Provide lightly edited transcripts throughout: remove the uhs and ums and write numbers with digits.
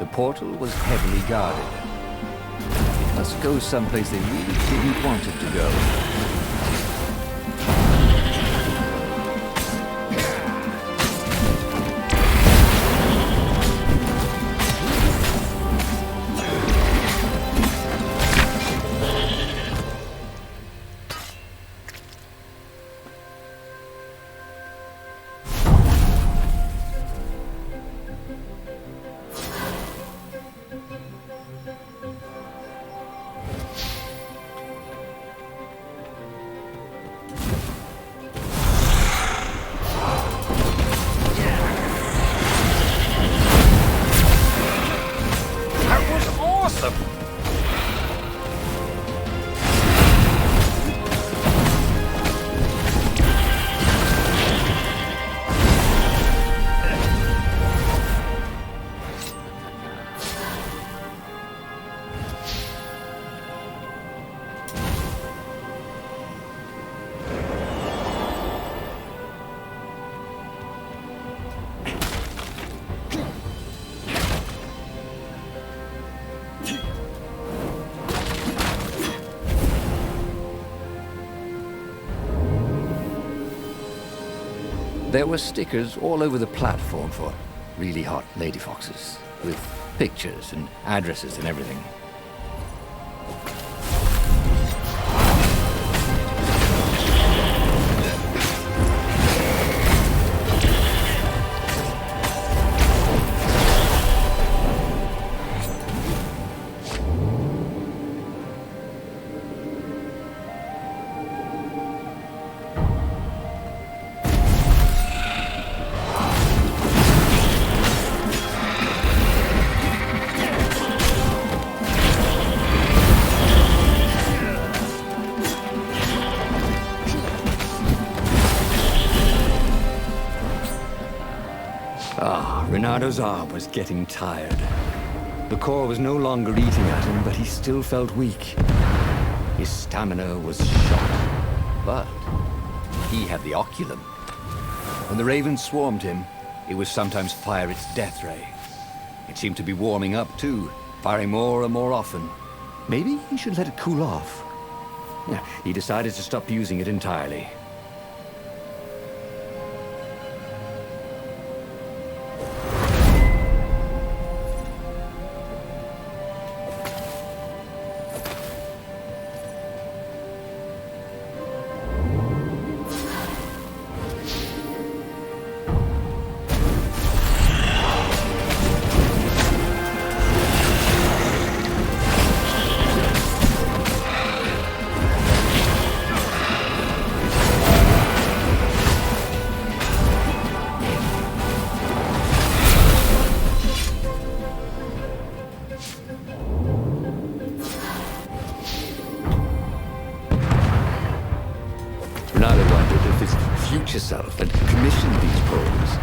portal was heavily guarded. It must go someplace they really didn't want it to go. There were stickers all over the platform for really hot lady foxes, with pictures and addresses and everything. Renado's arm was getting tired. The core was no longer eating at him, but he still felt weak. His stamina was shot. But he had the oculum. When the ravens swarmed him, it would sometimes fire its death ray. It seemed to be warming up too, firing more and more often. Maybe he should let it cool off. Yeah, he decided to stop using it entirely. Self and commissioned these poems.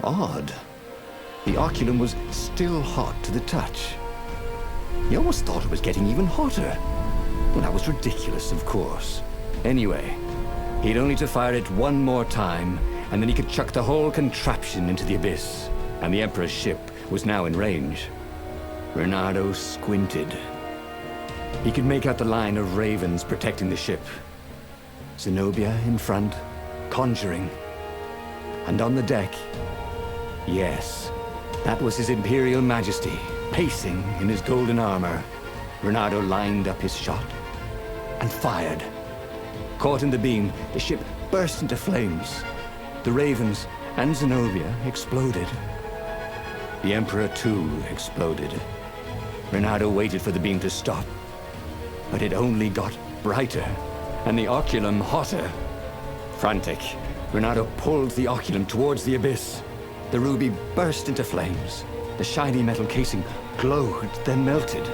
Odd. The oculum was still hot to the touch. He almost thought it was getting even hotter. Well, that was ridiculous, of course. Anyway, he'd only to fire it one more time, and then he could chuck the whole contraption into the abyss, and the Emperor's ship was now in range. Reynardo squinted. He could make out the line of ravens protecting the ship. Zenobia in front, conjuring. And on the deck, yes, that was His Imperial Majesty, pacing in his golden armor. Reynardo lined up his shot and fired. Caught in the beam, the ship burst into flames. The ravens and Zenobia exploded. The Emperor, too, exploded. Reynardo waited for the beam to stop, but it only got brighter, and the oculum hotter. Frantic, Reynardo pulled the oculum towards the abyss. The ruby burst into flames. The shiny metal casing glowed, then melted.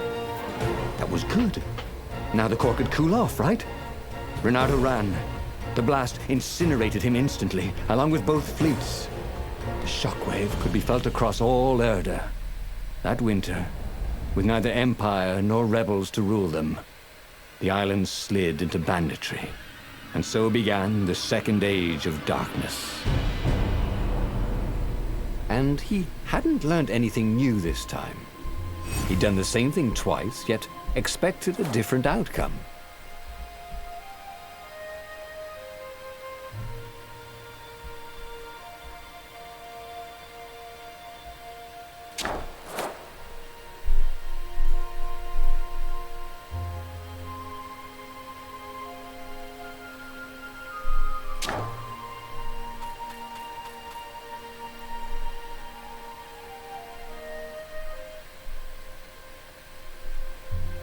That was good. Now the core could cool off, right? Reynardo ran. The blast incinerated him instantly, along with both fleets. The shockwave could be felt across all Erda. That winter, with neither Empire nor rebels to rule them, the islands slid into banditry. And so began the Second Age of Darkness. And he hadn't learned anything new this time. He'd done the same thing twice, yet expected a different outcome.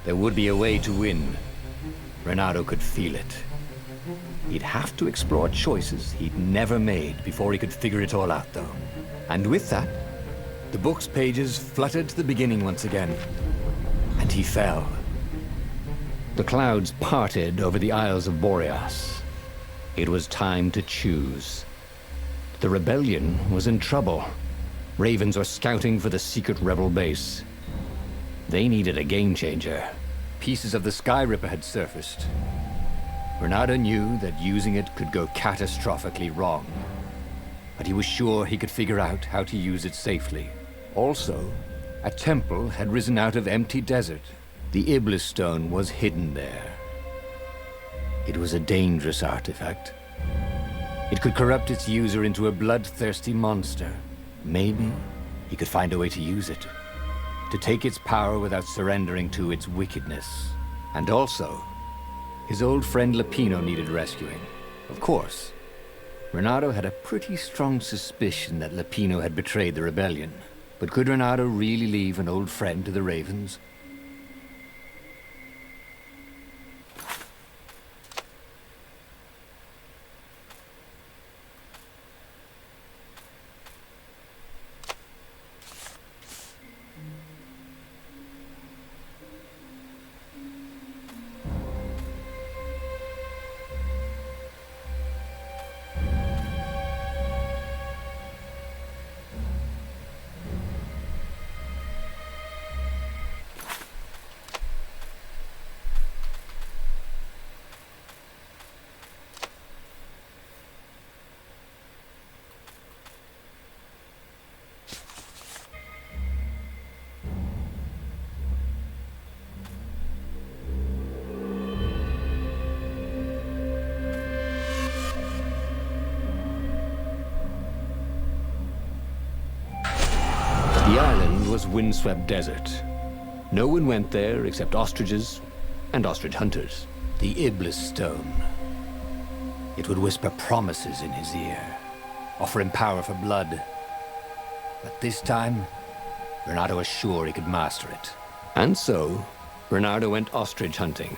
There would be a way to win. Reynardo could feel it. He'd have to explore choices he'd never made before he could figure it all out, though. And with that, the book's pages fluttered to the beginning once again. And he fell. The clouds parted over the Isles of Boreas. It was time to choose. The rebellion was in trouble. Ravens were scouting for the secret rebel base. They needed a game-changer. Pieces of the Sky Ripper had surfaced. Reynardo knew that using it could go catastrophically wrong. But he was sure he could figure out how to use it safely. Also, a temple had risen out of empty desert. The Iblis Stone was hidden there. It was a dangerous artifact. It could corrupt its user into a bloodthirsty monster. Maybe he could find a way to use it. To take its power without surrendering to its wickedness. And also, his old friend Lapino needed rescuing. Of course, Reynardo had a pretty strong suspicion that Lapino had betrayed the rebellion. But could Reynardo really leave an old friend to the Ravens? The island was windswept desert. No one went there except ostriches and ostrich hunters. The Iblis Stone. It would whisper promises in his ear, offer him power for blood. But this time, Reynardo was sure he could master it. And so, Reynardo went ostrich hunting.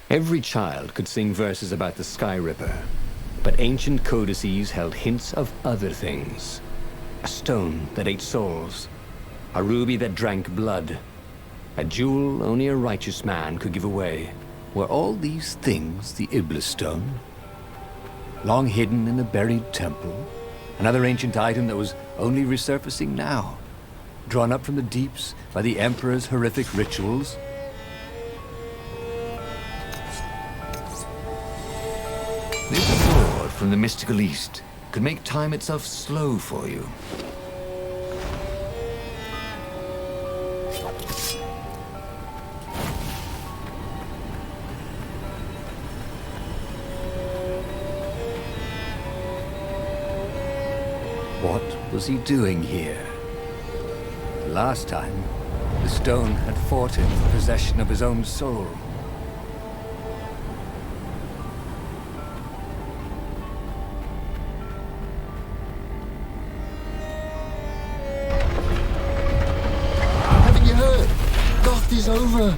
Every child could sing verses about the Sky Ripper, but ancient codices held hints of other things. A stone that ate souls, a ruby that drank blood, a jewel only a righteous man could give away. Were all these things the Iblis Stone? Long hidden in a buried temple? Another ancient item that was only resurfacing now? Drawn up from the deeps by the Emperor's horrific rituals? from the mystical East could make time itself slow for you. What was he doing here? Last time, the stone had fought him for possession of his own soul. Haven't you heard? Goth is over.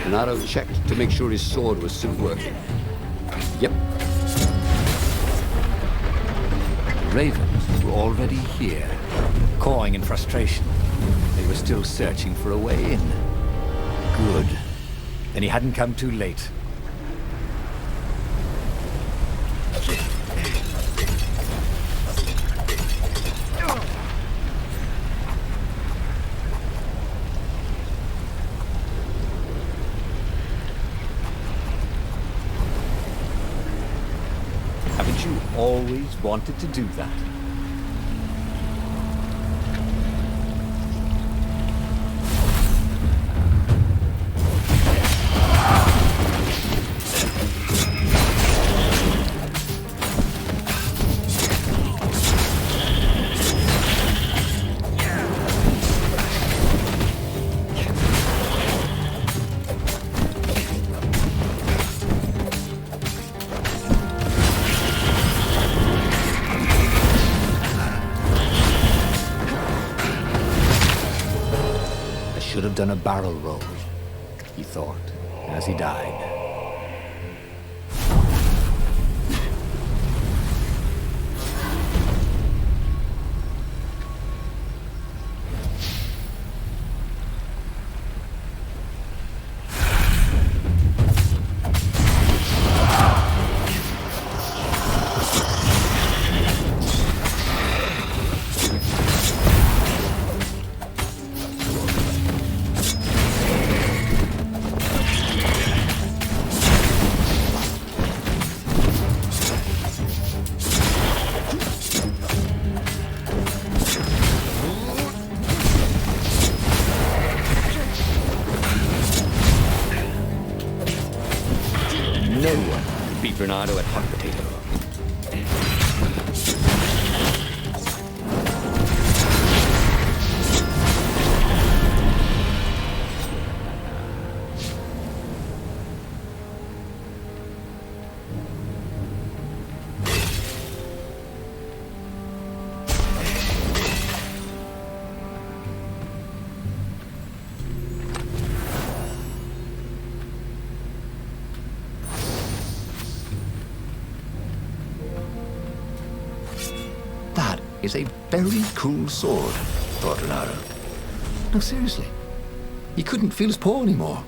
Leonardo checked to make sure his sword was still working. Yep. The ravens were already here, cawing in frustration. They were still searching for a way in. Good. Then he hadn't come too late. Haven't you always wanted to do that? Should have done a barrel roll, he thought, as he died. No one could beat Bernardo at hot potato. That is a very cool sword, thought Bernardo. No, seriously. He couldn't feel his paw anymore.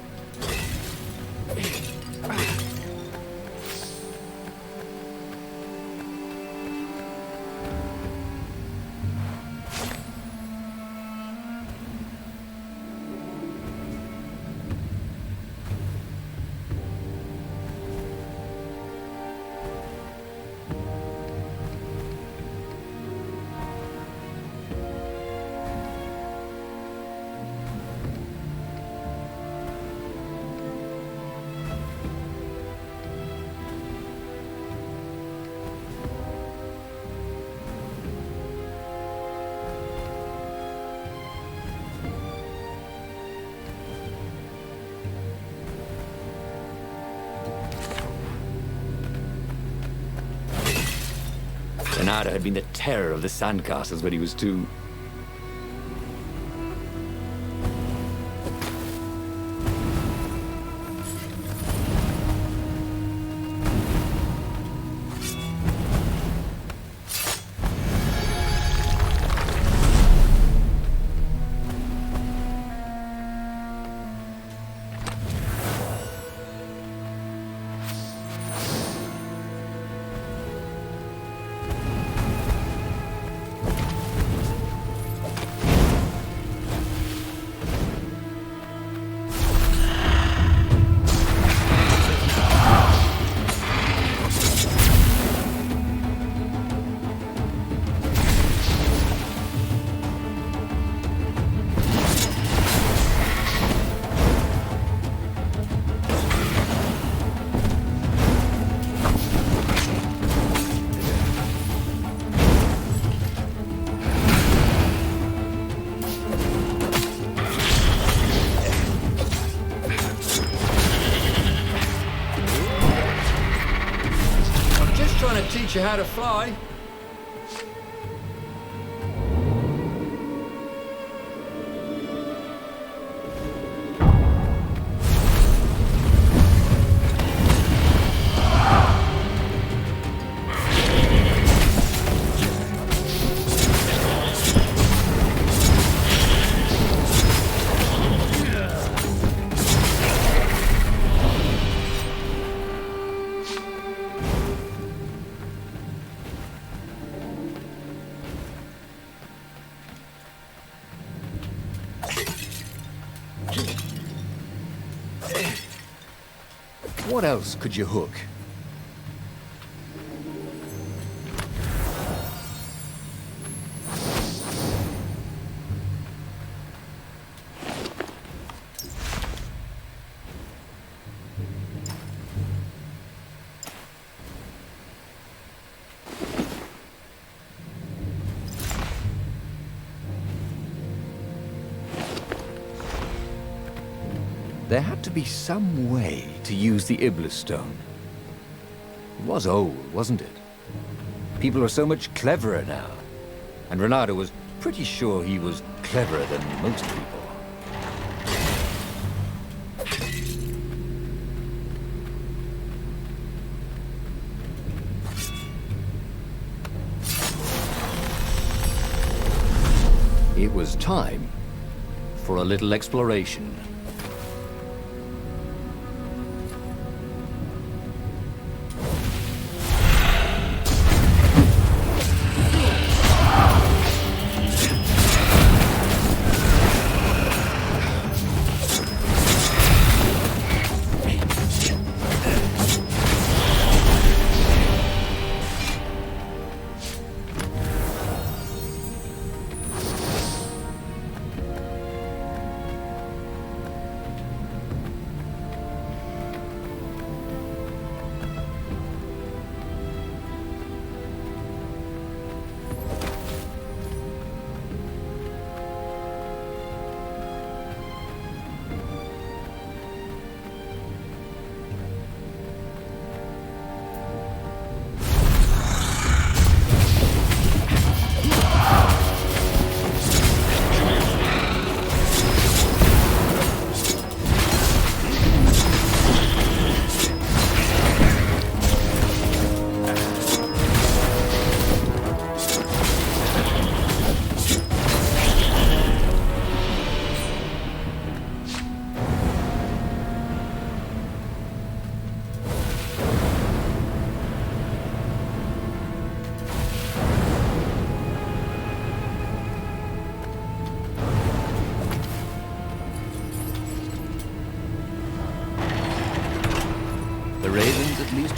Bernardo had been the terror of the sandcastles when he was 2. teach you how to fly. What else could you hook? There had to be some way to use the Iblis stone. It was old, wasn't it? People are so much cleverer now. And Renato was pretty sure he was cleverer than most people. It was time for a little exploration.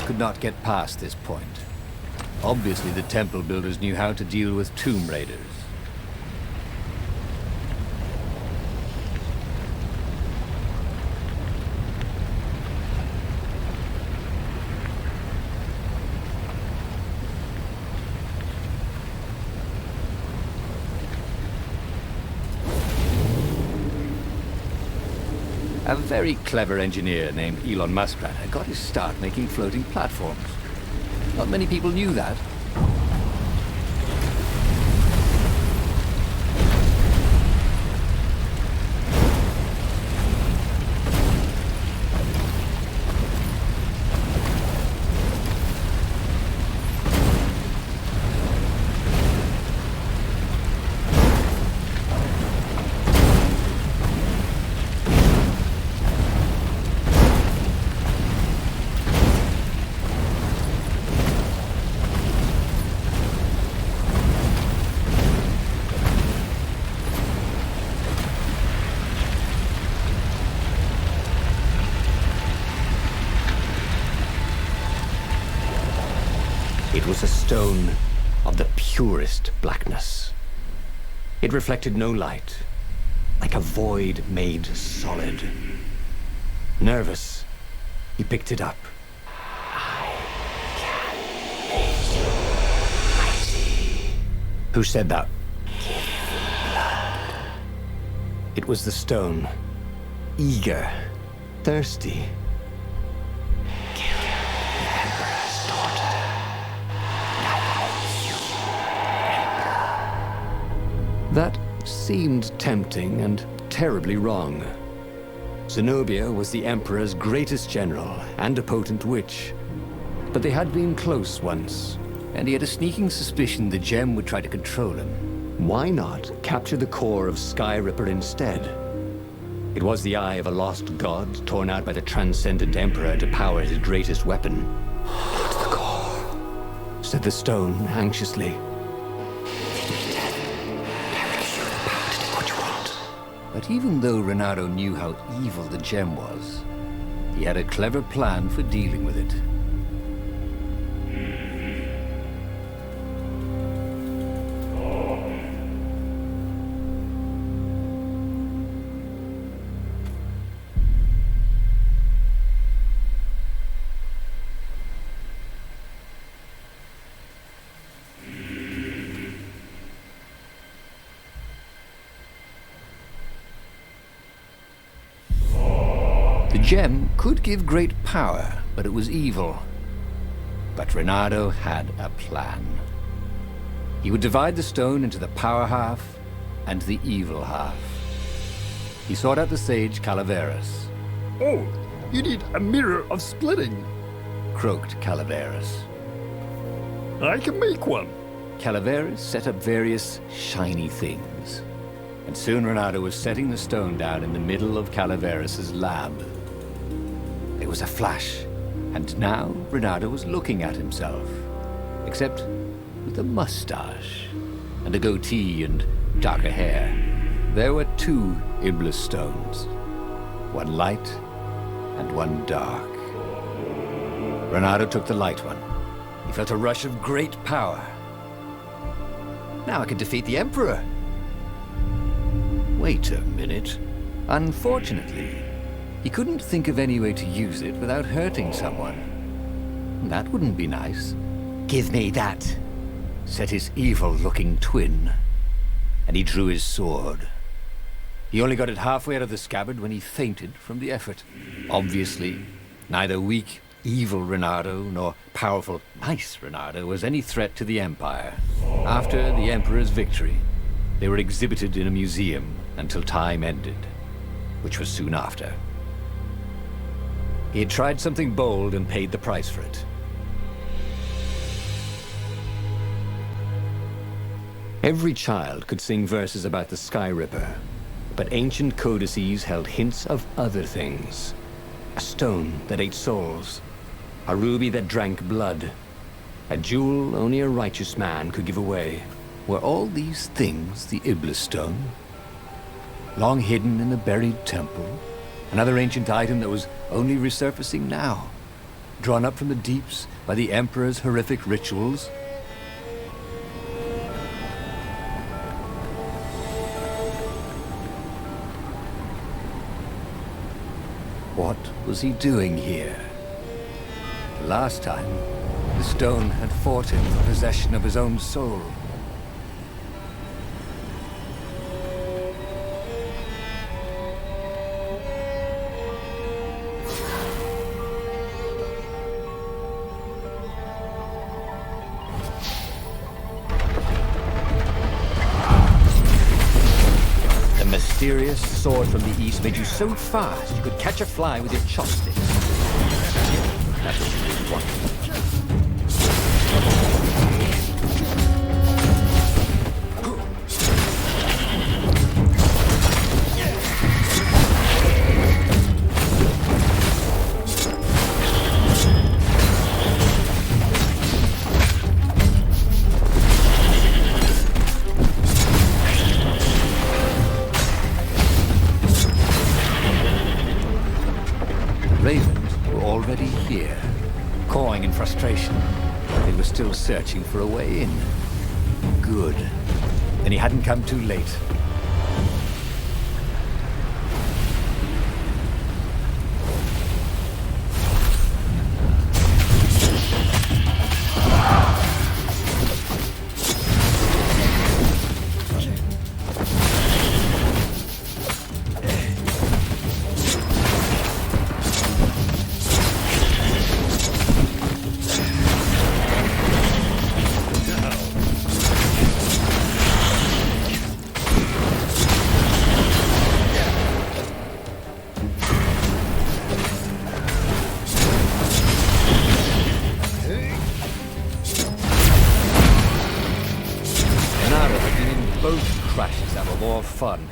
Could not get past this point. Obviously, the temple builders knew how to deal with tomb raiders. A very clever engineer named Elon Muskrat got his start making floating platforms. Not many people knew that. It was a stone of the purest blackness. It reflected no light, like a void made solid. Nervous, he picked it up. I can make you mighty. Who said that? Give me blood. It was the stone, eager, thirsty. Kill the Emperor's daughter. seemed tempting and terribly wrong. Zenobia was the Emperor's greatest general and a potent witch, but they had been close once. And he had a sneaking suspicion the gem would try to control him. Why not capture the core of Skyripper instead? It was the eye of a lost god torn out by the transcendent Emperor to power his greatest weapon. It's the core. Said the stone anxiously. Feed me death. Derek, you have the power to take what you want. But even though Renato knew how evil the gem was, he had a clever plan for dealing with it. The gem could give great power, but it was evil. But Renato had a plan. He would divide the stone into the power half and the evil half. He sought out the sage Calaveras. Oh, you need a mirror of splitting. Croaked Calaveras. I can make one. Calaveras set up various shiny things. And soon Renato was setting the stone down in the middle of Calaveras' lab. There was a flash, and now Renato was looking at himself. Except with a mustache, and a goatee, and darker hair. There were two Iblis stones. One light, and one dark. Renato took the light one. He felt a rush of great power. Now I could defeat the Emperor. Wait a minute. Unfortunately, he couldn't think of any way to use it without hurting someone. That wouldn't be nice. "Give me that," said his evil-looking twin. And he drew his sword. He only got it halfway out of the scabbard when he fainted from the effort. Obviously, neither weak, evil Renato nor powerful, nice Renato was any threat to the Empire. After the Emperor's victory, they were exhibited in a museum until time ended, which was soon after. He had tried something bold and paid the price for it. Every child could sing verses about the Skyripper, but ancient codices held hints of other things. A stone that ate souls, a ruby that drank blood, a jewel only a righteous man could give away. Were all these things the Iblis stone? Long hidden in the buried temple? Another ancient item that was only resurfacing now? Drawn up from the deeps by the Emperor's horrific rituals? What was he doing here? Last time, the stone had fought him for possession of his own soul. The mysterious sword from the east made you so fast you could catch a fly with your chopsticks. That's what you really wanted. Ravens were already here, cawing in frustration. They were still searching for a way in. Good. Then he hadn't come too late. fun.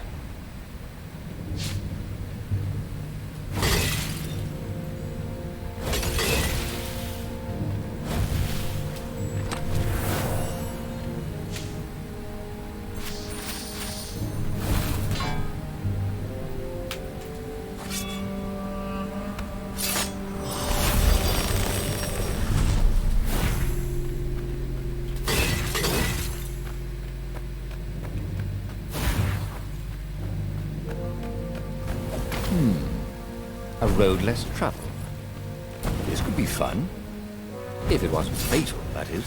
A road less traveled. This could be fun. If it wasn't fatal, that is.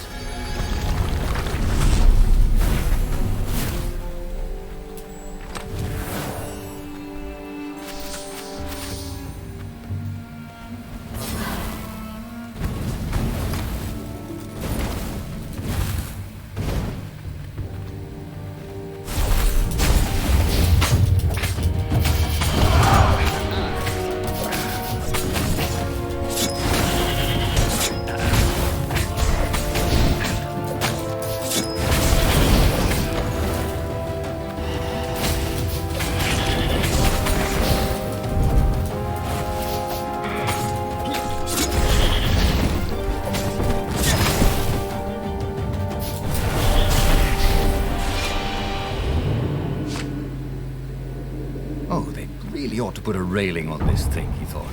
Oh, they really ought to put a railing on this thing, he thought.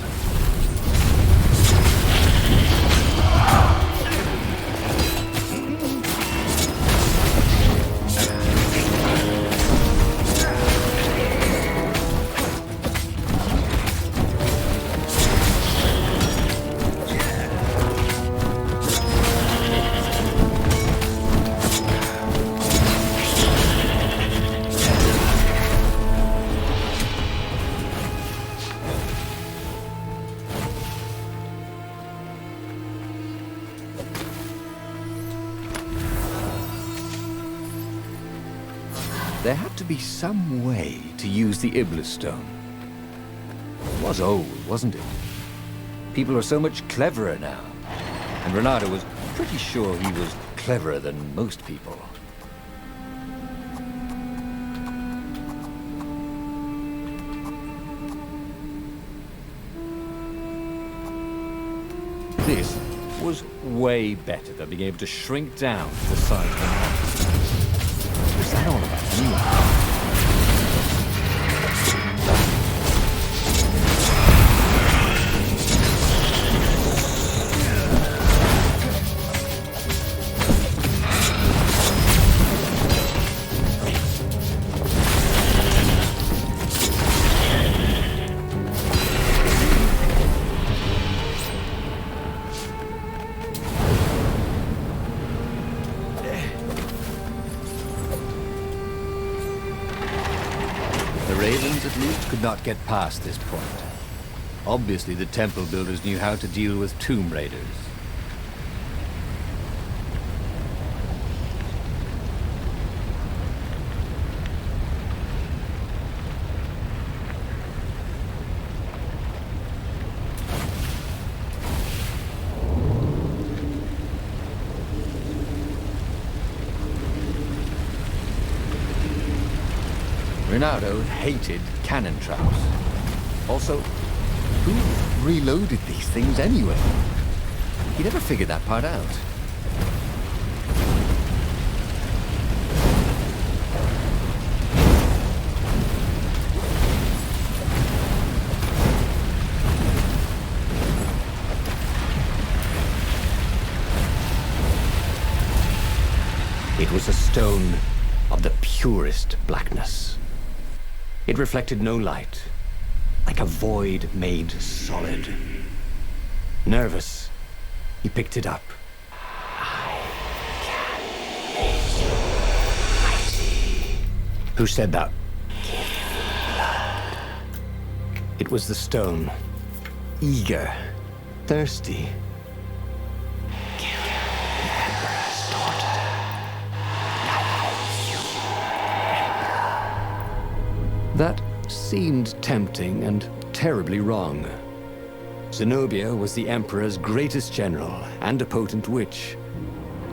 There had to be some way to use the Iblis stone. It was old, wasn't it? People are so much cleverer now. And Renato was pretty sure he was cleverer than most people. This was way better than being able to shrink down to the size of an arm. What's that all about anyway? The Ravens, at least, could not get past this point. Obviously, the temple builders knew how to deal with tomb raiders. Renato hated cannon traps. Also, who reloaded these things anyway? He never figured that part out. It was a stone of the purest blackness. It reflected no light, like a void made solid. Nervous, he picked it up. I can make you mighty. Who said that? Give me blood. It was the stone. Eager, thirsty. Kill the Emperor's daughter. Now you That seemed tempting and terribly wrong. Zenobia was the Emperor's greatest general and a potent witch.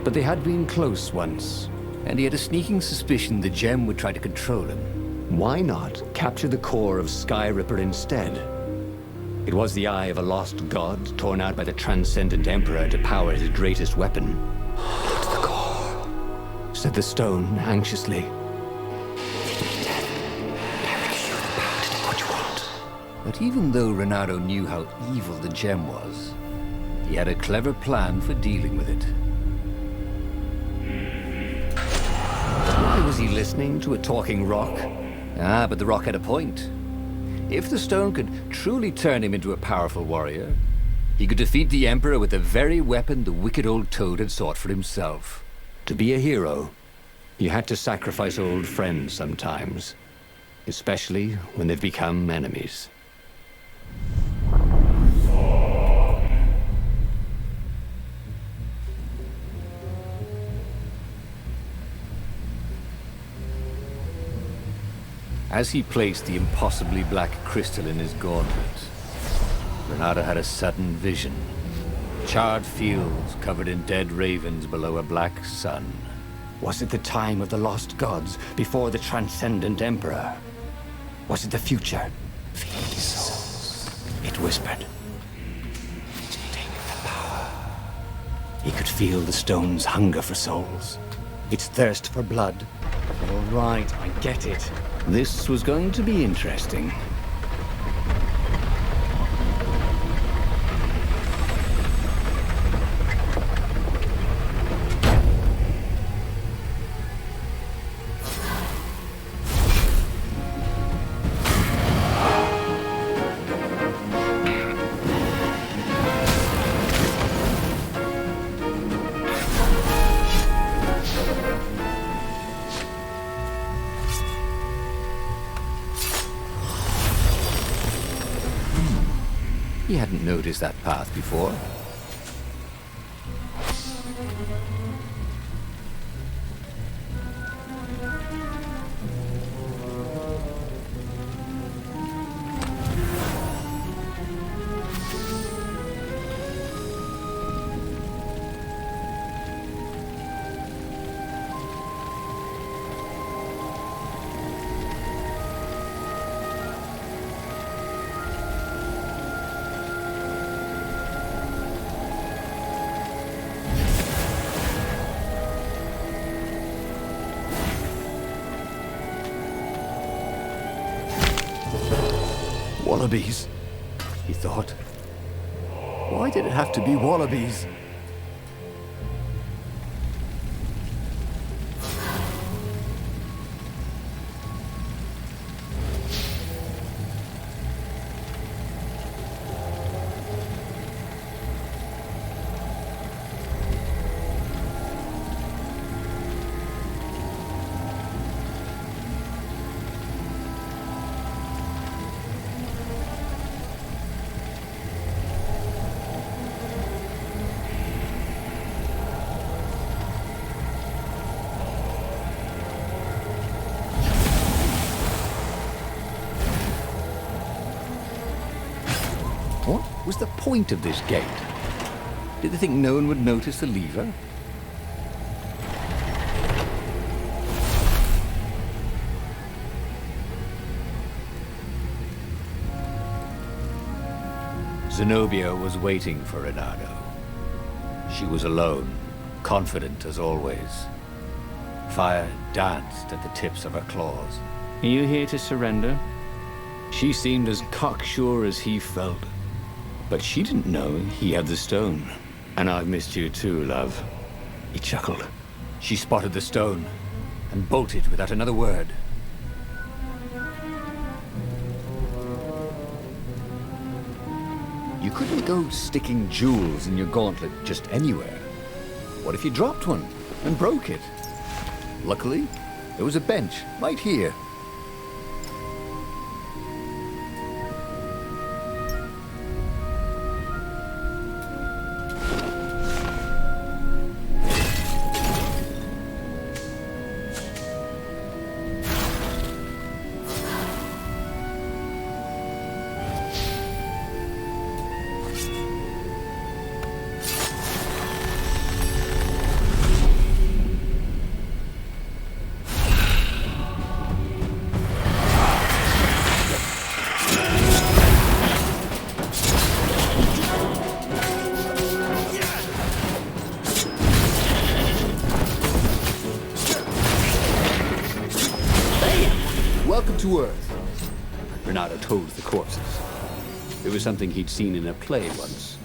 But they had been close once, and he had a sneaking suspicion the gem would try to control him. Why not capture the core of Sky Ripper instead? It was the eye of a lost god, torn out by the Transcendent Emperor to power his greatest weapon. What's the core? Said the stone anxiously. But even though Renato knew how evil the gem was, he had a clever plan for dealing with it. Why was he listening to a talking rock? But the rock had a point. If the stone could truly turn him into a powerful warrior, he could defeat the Emperor with the very weapon the wicked old toad had sought for himself. To be a hero, you had to sacrifice old friends sometimes, especially when they've become enemies. As he placed the impossibly black crystal in his gauntlet, Renato had a sudden vision. Charred fields covered in dead ravens below a black sun. Was it the time of the lost gods before the Transcendent Emperor? Was it the future? Feed souls, it whispered. take the power. He could feel the stone's hunger for souls, its thirst for blood. All right, I get it. This was going to be interesting. He hadn't noticed that path before. Wallabies, he thought. Why did it have to be wallabies? What was the point of this gate? Did they think no one would notice the lever? Zenobia was waiting for Renato. She was alone, confident as always. Fire danced at the tips of her claws. Are you here to surrender? She seemed as cocksure as he felt. But she didn't know he had the stone. And I've missed you too, love. He chuckled. She spotted the stone and bolted without another word. You couldn't go sticking jewels in your gauntlet just anywhere. What if you dropped one and broke it? Luckily, there was a bench right here. Renato told the corpses. It was something he'd seen in a play once.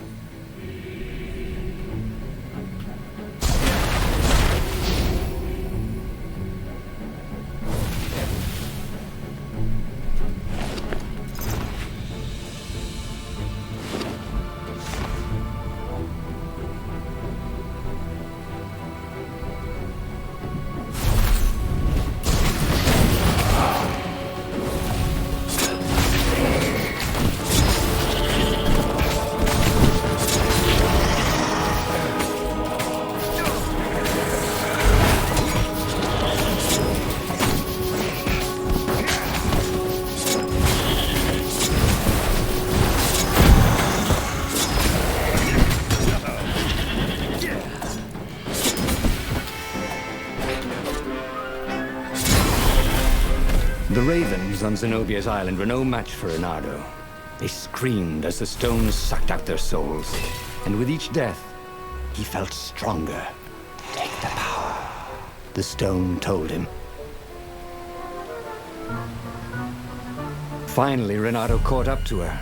The ravens on Zenobia's island were no match for Renato. They screamed as the stones sucked out their souls. And with each death, he felt stronger. Take the power, the stone told him. Finally, Renato caught up to her.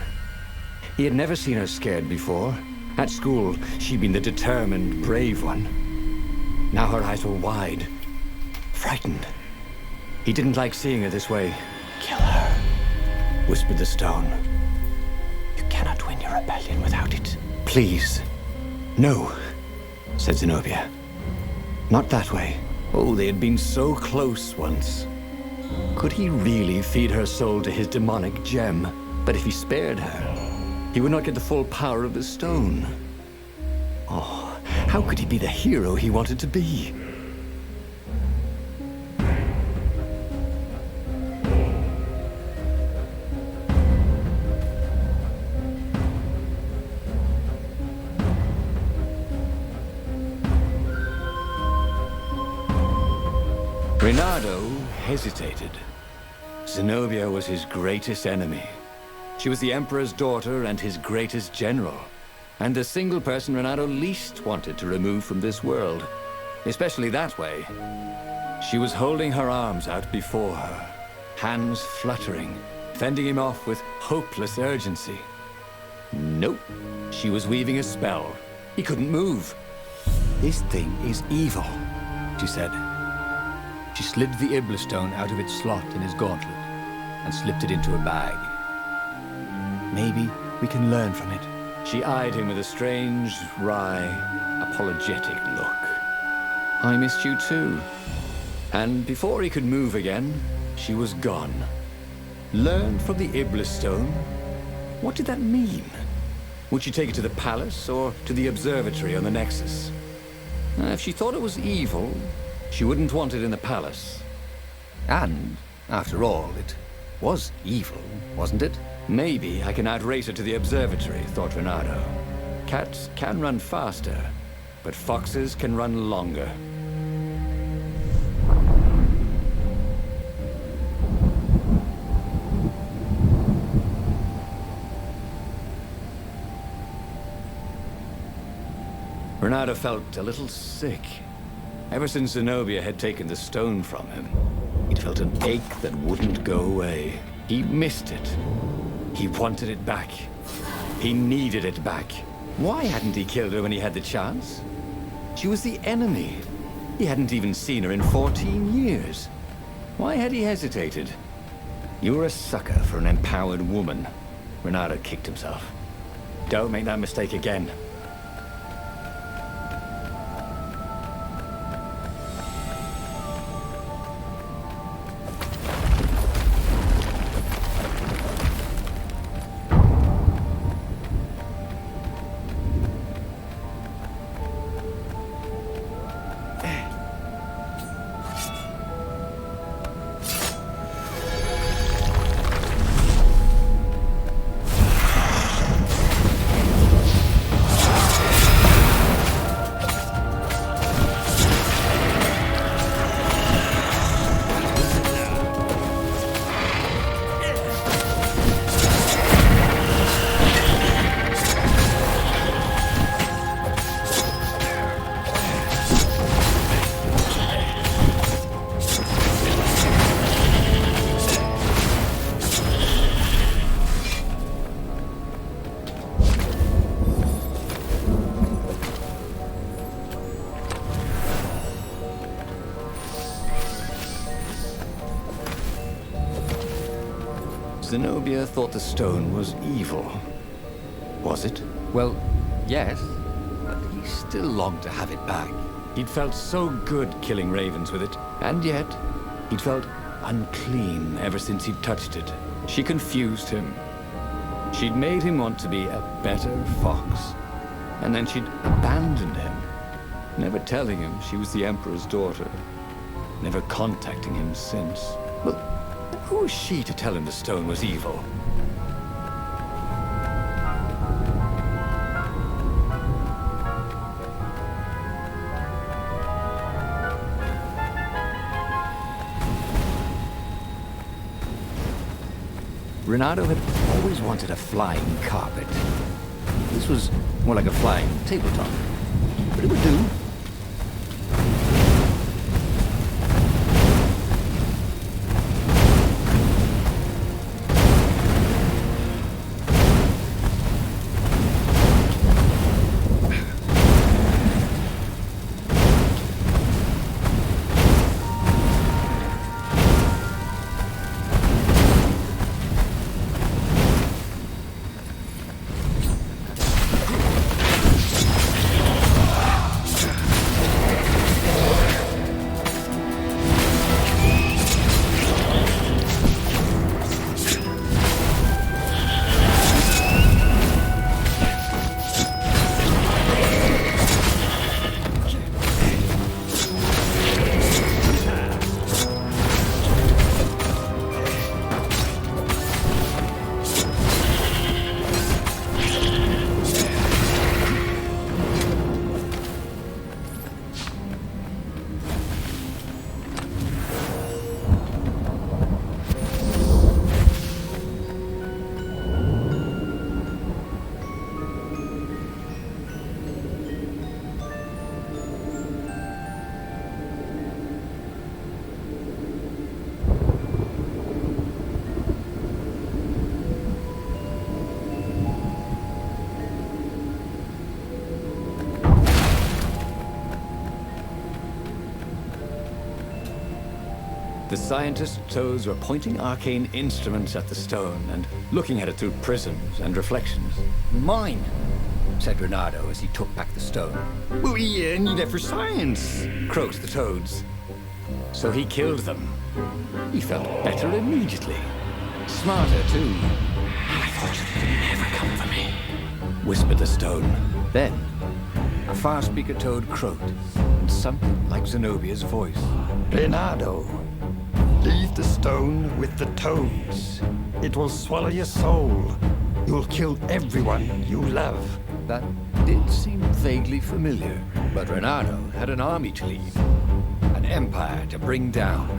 He had never seen her scared before. At school, she'd been the determined, brave one. Now her eyes were wide, frightened. He didn't like seeing her this way. Kill her, whispered the stone. You cannot win your rebellion without it. Please. No, said Zenobia. Not that way. Oh, they had been so close once. Could he really feed her soul to his demonic gem? But if he spared her, he would not get the full power of the stone. Oh, how could he be the hero he wanted to be? Renato hesitated. Zenobia was his greatest enemy. She was the Emperor's daughter and his greatest general, and the single person Renato least wanted to remove from this world, especially that way. She was holding her arms out before her, hands fluttering, fending him off with hopeless urgency. Nope, she was weaving a spell. He couldn't move. This thing is evil, she said. She slid the Iblastone out of its slot in his gauntlet and slipped it into a bag. Maybe we can learn from it. She eyed him with a strange, wry, apologetic look. I missed you too. And before he could move again, she was gone. Learned from the Iblastone? What did that mean? Would she take it to the palace or to the observatory on the Nexus? If she thought it was evil, she wouldn't want it in the palace. And, after all, it was evil, wasn't it? Maybe I can outrace her to the observatory, thought Renato. Cats can run faster, but foxes can run longer. Renato felt a little sick. Ever since Zenobia had taken the stone from him, he'd felt an ache that wouldn't go away. He missed it. He wanted it back. He needed it back. Why hadn't he killed her when he had the chance? She was the enemy. He hadn't even seen her in 14 years. Why had he hesitated? You were a sucker for an empowered woman. Renato kicked himself. Don't make that mistake again. Zenobia thought the stone was evil. Was it? Well, yes, but he still longed to have it back. He'd felt so good killing ravens with it, and yet he'd felt unclean ever since he'd touched it. She confused him. She'd made him want to be a better fox, and then she'd abandoned him, never telling him she was the Emperor's daughter, never contacting him since. Well, who was she to tell him the stone was evil? Renato had always wanted a flying carpet. This was more like a flying tabletop, but it would do. The scientist's toes were pointing arcane instruments at the stone and looking at it through prisms and reflections. Mine, said Renato as he took back the stone. We need it for science, croaked the toads. So he killed them. He felt better immediately. Smarter, too. I thought you could never come for me, Whispered the stone. Then, a far-speaker toad croaked, and something like Zenobia's voice. Renato, leave the stone with the toads. It will swallow your soul. You'll kill everyone you love. That did seem vaguely familiar, but Renato had an army to lead, an empire to bring down.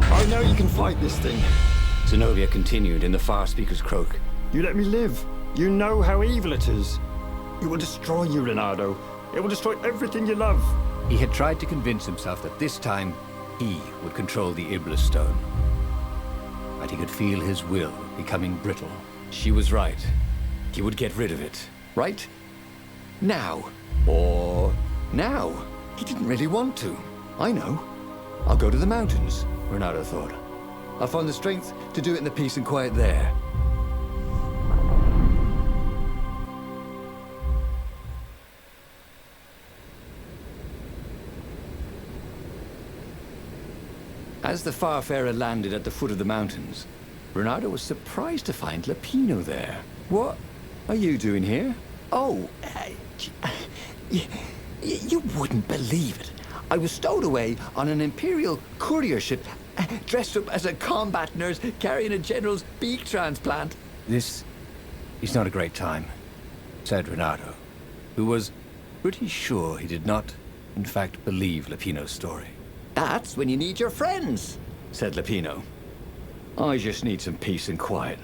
I know you can fight this thing. Zenobia continued in the far speaker's croak. You let me live. You know how evil it is. It will destroy you, Renato. It will destroy everything you love. He had tried to convince himself that this time he would control the Iblis stone. But he could feel his will becoming brittle. She was right. He would get rid of it. Right? Now. Or now. He didn't really want to. I know. I'll go to the mountains, Renato thought. I'll find the strength to do it in the peace and quiet there. As the Farfarer landed at the foot of the mountains, Renato was surprised to find Lapino there. What are you doing here? Oh, you wouldn't believe it. I was stowed away on an Imperial courier ship, dressed up as a combat nurse carrying a general's beak transplant. This is not a great time, said Renato, who was pretty sure he did not, in fact, believe Lapino's story. That's when you need your friends, said Lapino. I just need some peace and quiet,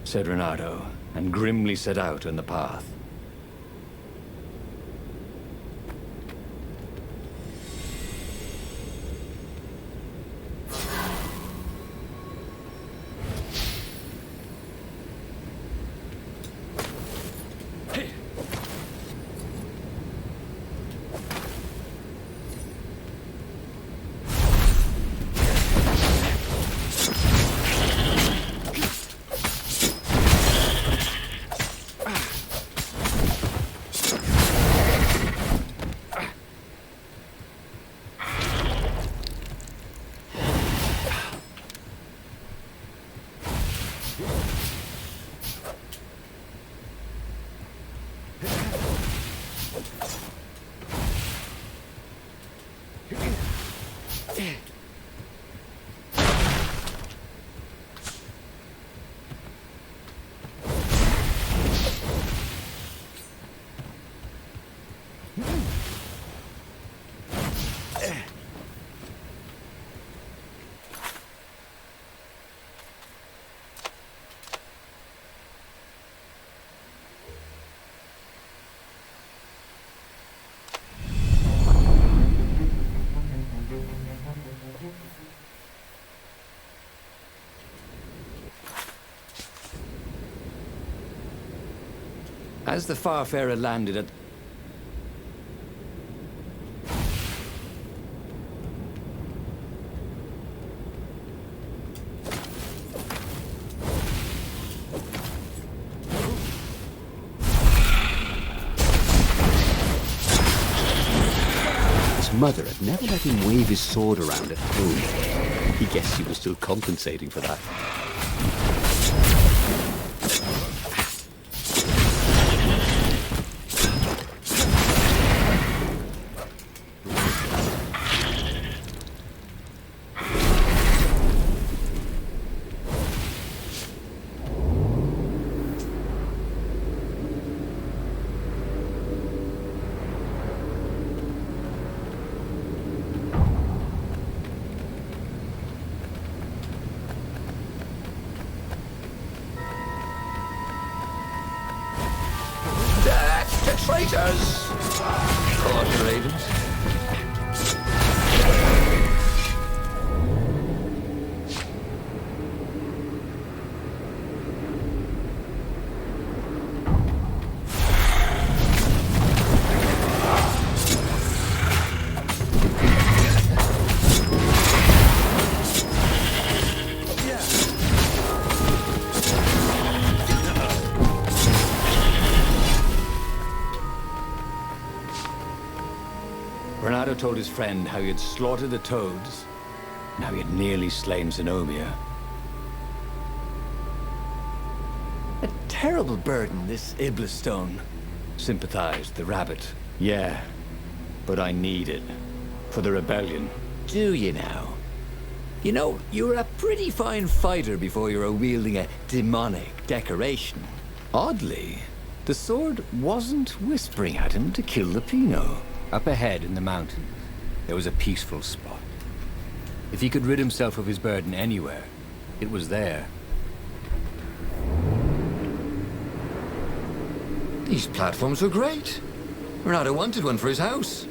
said Renato, and grimly set out on the path. As the Farfarer landed at... His mother had never let him wave his sword around at home. He guessed he was still compensating for that. The traitors! Caught the ravens. Renato told his friend how he had slaughtered the toads, and how he had nearly slain Zenobia. A terrible burden, this Iblis stone, sympathized the rabbit. Yeah, but I need it. For the rebellion. Do you now? You know, you were a pretty fine fighter before you were wielding a demonic decoration. Oddly, the sword wasn't whispering at him to kill the Pino. Up ahead in the mountains, there was a peaceful spot. If he could rid himself of his burden anywhere, it was there. These platforms were great. Renato wanted one for his house.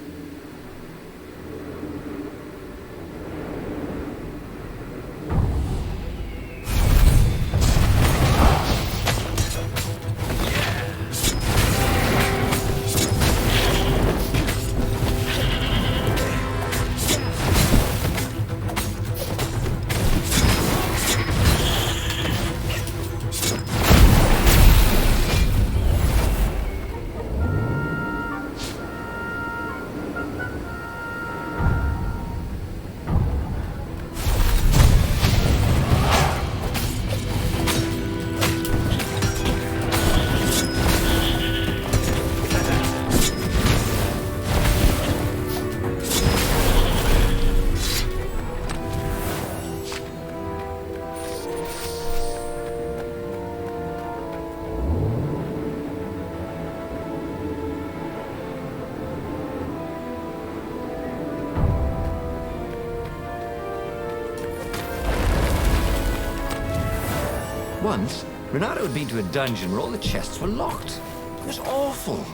Once, Renato had been to a dungeon where all the chests were locked. It was awful.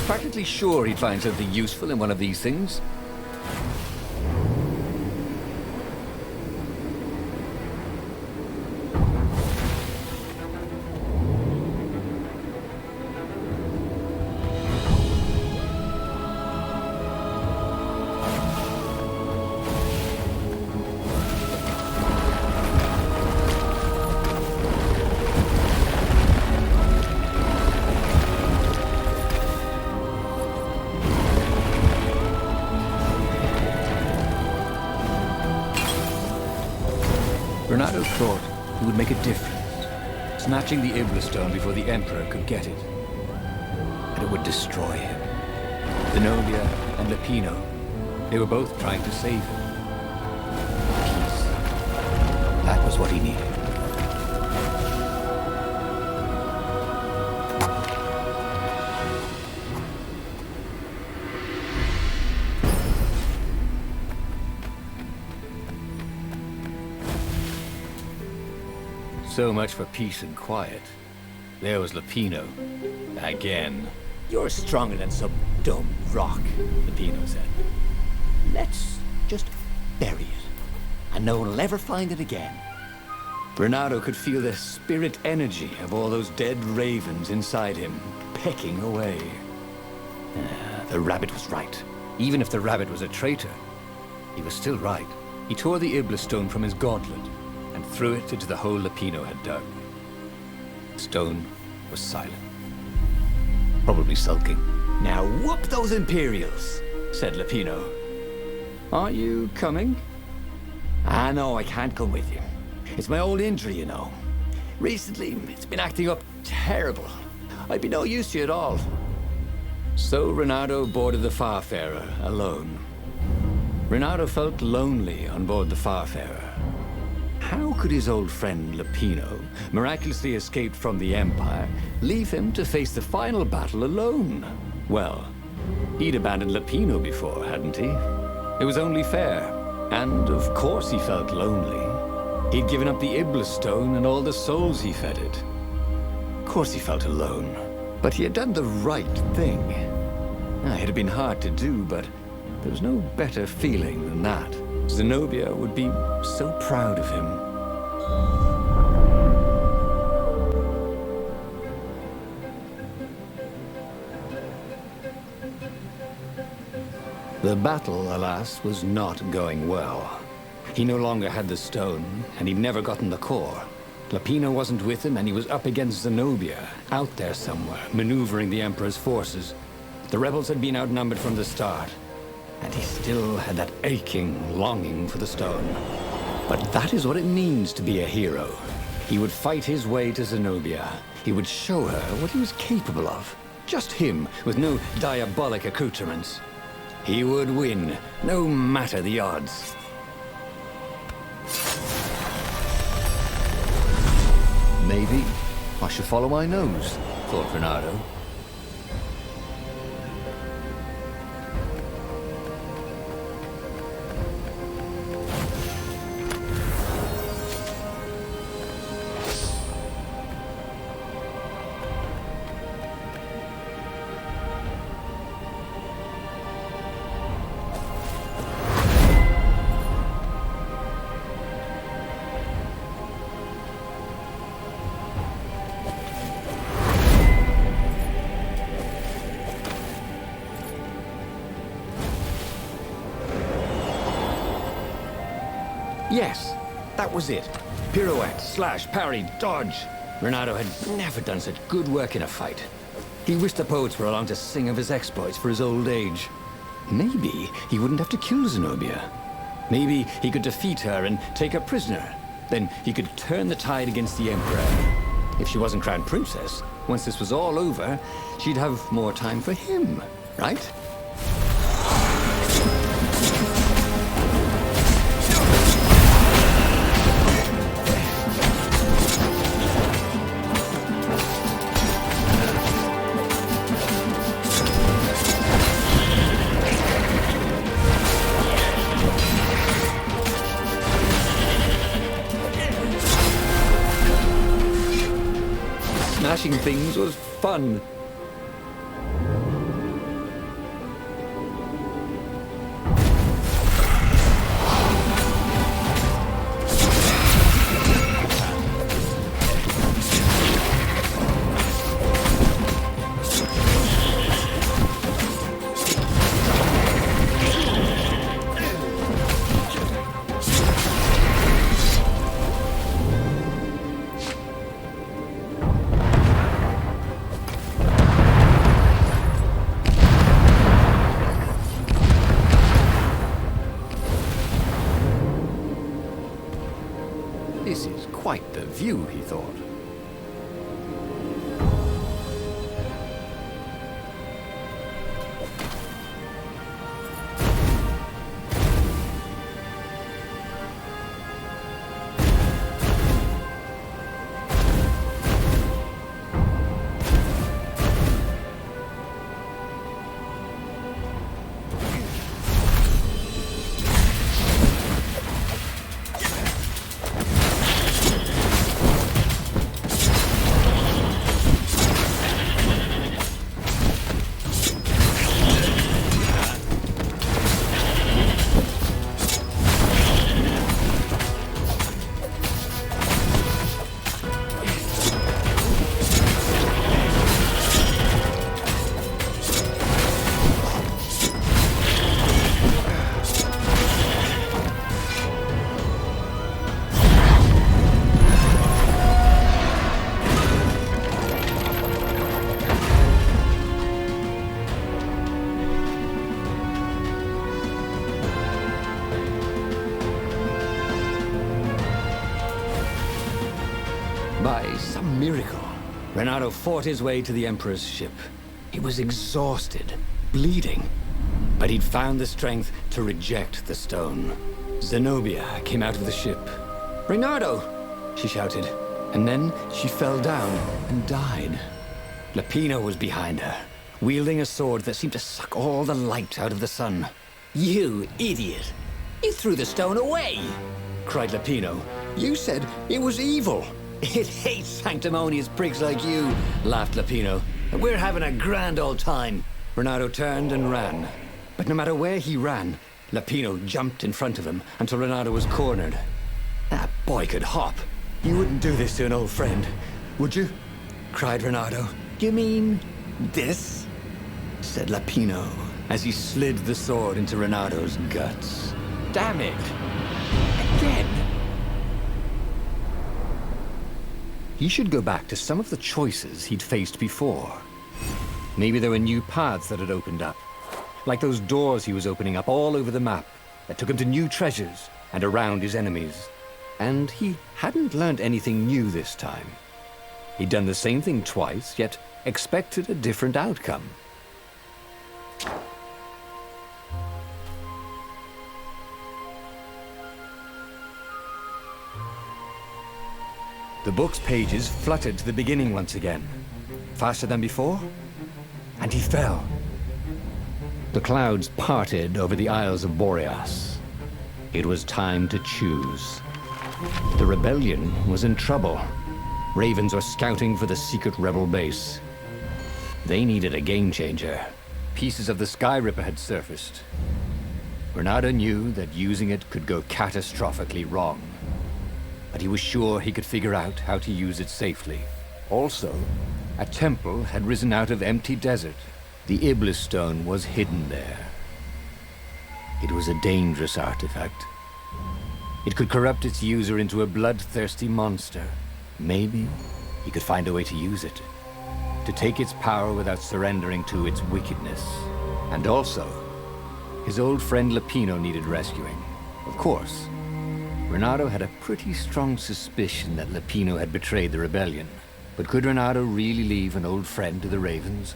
Practically sure he'd find something useful in one of these things. Renato thought he would make a difference, snatching the Iblastone before the Emperor could get it. But it would destroy him. Zenobia and Lupino, they were both trying to save him. Peace. That was what he needed. So much for peace and quiet. There was Lupino. Again. You're stronger than some dumb rock, Lupino said. Let's just bury it, and no one will ever find it again. Renato could feel the spirit energy of all those dead ravens inside him, pecking away. The rabbit was right. Even if the rabbit was a traitor, he was still right. He tore the Iblastone from his gauntlet and threw it into the hole Lupino had dug. The stone was silent. Probably sulking. Now whoop those Imperials, said Lupino. Aren't you coming? Ah, no, I can't come with you. It's my old injury, you know. Recently, it's been acting up terrible. I'd be no use to you at all. So Renato boarded the Farfarer alone. Renato felt lonely on board the Farfarer. How could his old friend Lupino, miraculously escaped from the Empire, leave him to face the final battle alone? Well, he'd abandoned Lupino before, hadn't he? It was only fair. And of course he felt lonely. He'd given up the Iblastone and all the souls he fed it. Of course he felt alone. But he had done the right thing. It had been hard to do, but there was no better feeling than that. Zenobia would be so proud of him. The battle, alas, was not going well. He no longer had the stone, and he'd never gotten the core. Lupino wasn't with him, and he was up against Zenobia, out there somewhere, maneuvering the Emperor's forces. The rebels had been outnumbered from the start, and he still had that aching longing for the stone. But that is what it means to be a hero. He would fight his way to Zenobia. He would show her what he was capable of. Just him, with no diabolic accoutrements. He would win, no matter the odds. Maybe I should follow my nose, thought Renato. Yes, that was it. Pirouette, slash, parry, dodge. Renato had never done such good work in a fight. He wished the poets were along to sing of his exploits for his old age. Maybe he wouldn't have to kill Zenobia. Maybe he could defeat her and take her prisoner. Then he could turn the tide against the Emperor. If she wasn't crowned princess, once this was all over, she'd have more time for him, right? Smashing things was fun. quite the view, he thought. By some miracle, Renato fought his way to the Emperor's ship. He was exhausted, bleeding, but he'd found the strength to reject the stone. Zenobia came out of the ship. "Renato!" she shouted, and then she fell down and died. Lapino was behind her, wielding a sword that seemed to suck all the light out of the sun. "You idiot! You threw the stone away!" cried Lapino. "You said it was evil." "It hates sanctimonious prigs like you," laughed Lapino. "And we're having a grand old time." Renato turned and ran. But no matter where he ran, Lapino jumped in front of him until Renato was cornered. That boy could hop. "You wouldn't do this to an old friend, would you?" cried Renato. "You mean this?" said Lapino, as he slid the sword into Renato's guts. "Damn it! Again!" He should go back to some of the choices he'd faced before. Maybe there were new paths that had opened up, like those doors he was opening up all over the map that took him to new treasures and around his enemies. And he hadn't learned anything new this time. He'd done the same thing twice, yet expected a different outcome. The book's pages fluttered to the beginning once again, faster than before, and he fell. The clouds parted over the Isles of Boreas. It was time to choose. The rebellion was in trouble. Ravens were scouting for the secret rebel base. They needed a game changer. Pieces of the Sky Ripper had surfaced. Renato knew that using it could go catastrophically wrong, but he was sure he could figure out how to use it safely. Also, a temple had risen out of empty desert. The Iblis stone was hidden there. It was a dangerous artifact. It could corrupt its user into a bloodthirsty monster. Maybe he could find a way to use it, to take its power without surrendering to its wickedness. And also, his old friend Lapino needed rescuing. Of course, Renato had a pretty strong suspicion that Lapino had betrayed the rebellion. But could Renato really leave an old friend to the Ravens?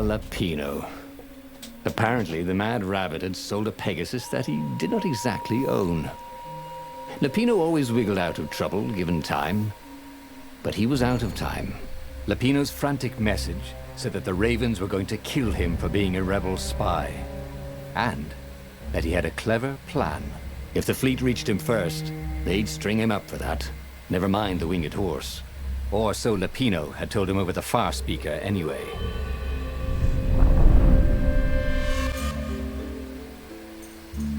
Lapino. Apparently, the Mad Rabbit had sold a Pegasus that he did not exactly own. Lapino always wiggled out of trouble, given time. But he was out of time. Lapino's frantic message said that the Ravens were going to kill him for being a rebel spy. And that he had a clever plan. If the fleet reached him first, they'd string him up for that. Never mind the winged horse. Or so Lapino had told him over the far speaker anyway.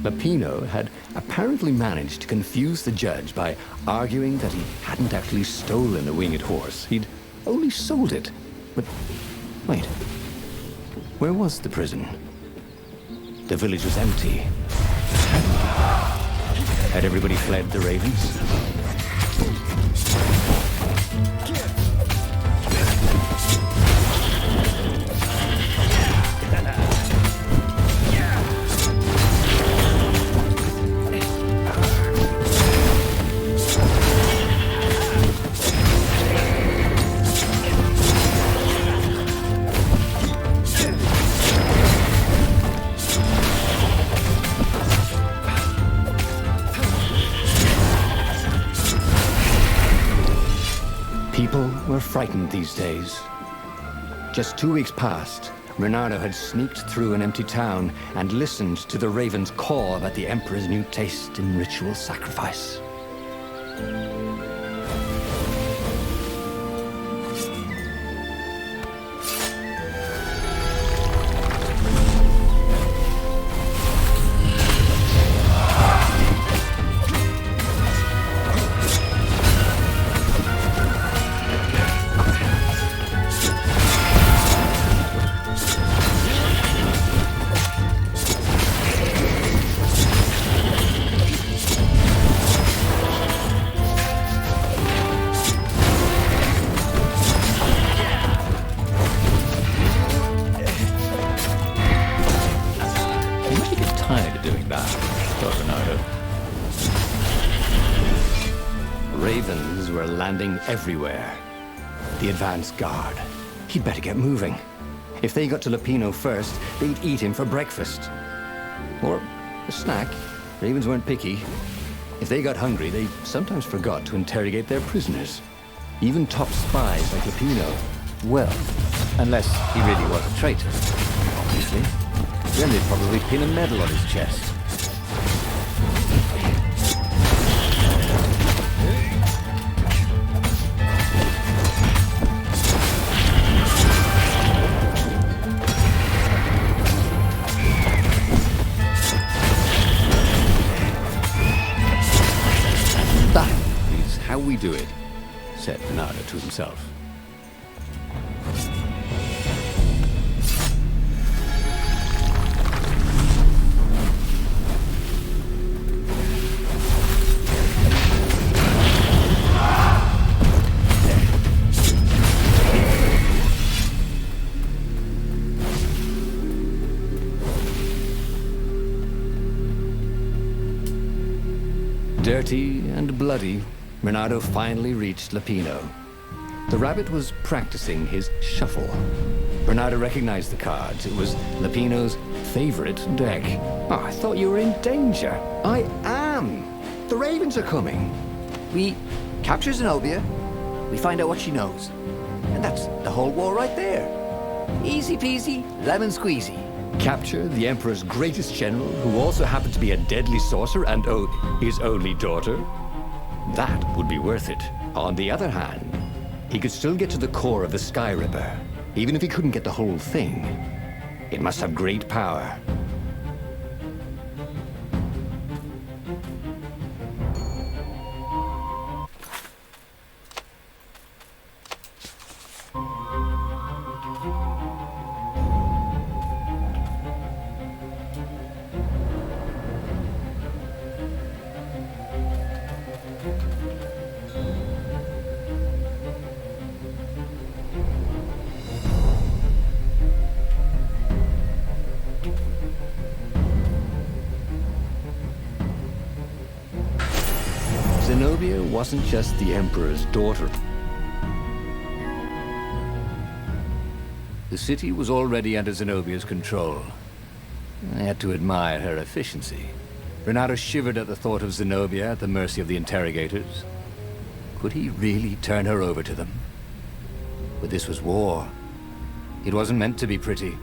Lapino had apparently managed to confuse the judge by arguing that he hadn't actually stolen the winged horse. He'd only sold it. But wait, where was the prison? The village was empty. Had everybody fled the ravens? People were frightened these days. Just 2 weeks past, Reynardo had sneaked through an empty town and listened to the ravens caw about the Emperor's new taste in ritual sacrifice. Ravens were landing everywhere. The advance guard. He'd better get moving. If they got to Lapino first, they'd eat him for breakfast. Or a snack. Ravens weren't picky. If they got hungry, they sometimes forgot to interrogate their prisoners. Even top spies like Lapino. Well, unless he really was a traitor, obviously. Then they'd probably pin a medal on his chest. How we do it, said Reynardo to himself. Dirty and bloody, Reynardo finally reached Lapino. The rabbit was practicing his shuffle. Reynardo recognized the cards. It was Lapino's favorite deck. Oh, I thought you were in danger. I am. The ravens are coming. We capture Zenobia, we find out what she knows. And that's the whole war right there. Easy peasy, lemon squeezy. Capture the Emperor's greatest general, who also happened to be a deadly sorcerer and, oh, his only daughter? That would be worth it. On the other hand, he could still get to the core of the Sky Ripper, even if he couldn't get the whole thing. It must have great power. Zenobia wasn't just the Emperor's daughter. The city was already under Zenobia's control. I had to admire her efficiency. Reynardo shivered at the thought of Zenobia at the mercy of the interrogators. Could he really turn her over to them? But this was war. It wasn't meant to be pretty.